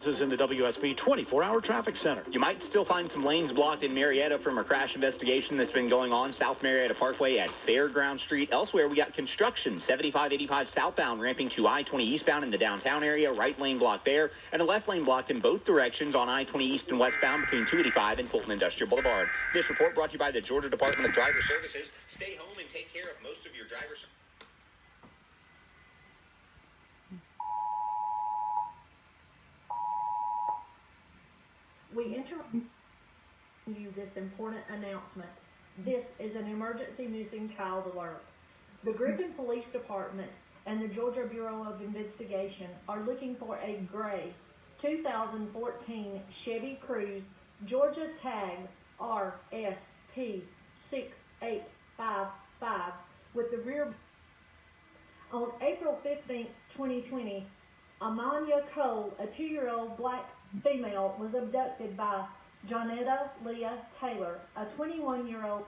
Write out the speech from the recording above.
This is in the WSB 24-hour traffic center. You might still find some lanes blocked in Marietta from a crash investigation that's been going on South Marietta Parkway at Fairground Street. Elsewhere, we got construction 75-85 southbound ramping to I-20 eastbound in the downtown area. Right lane blocked there, and a left lane blocked in both directions on I-20 east and westbound between 285 and Fulton Industrial Boulevard. This report brought to you by the Georgia Department of Driver Services. Stay home and take care of most of your drivers. We interrupt you this important announcement. This is an emergency missing child alert. The Griffin Police Department and the Georgia Bureau of Investigation are looking for a gray 2014 Chevy Cruze, Georgia tag RSP6855 with the rear. On April 15, 2020, Amanya Cole, a 2-year-old black female, was abducted by Jonetta Leah Taylor, a 21-year-old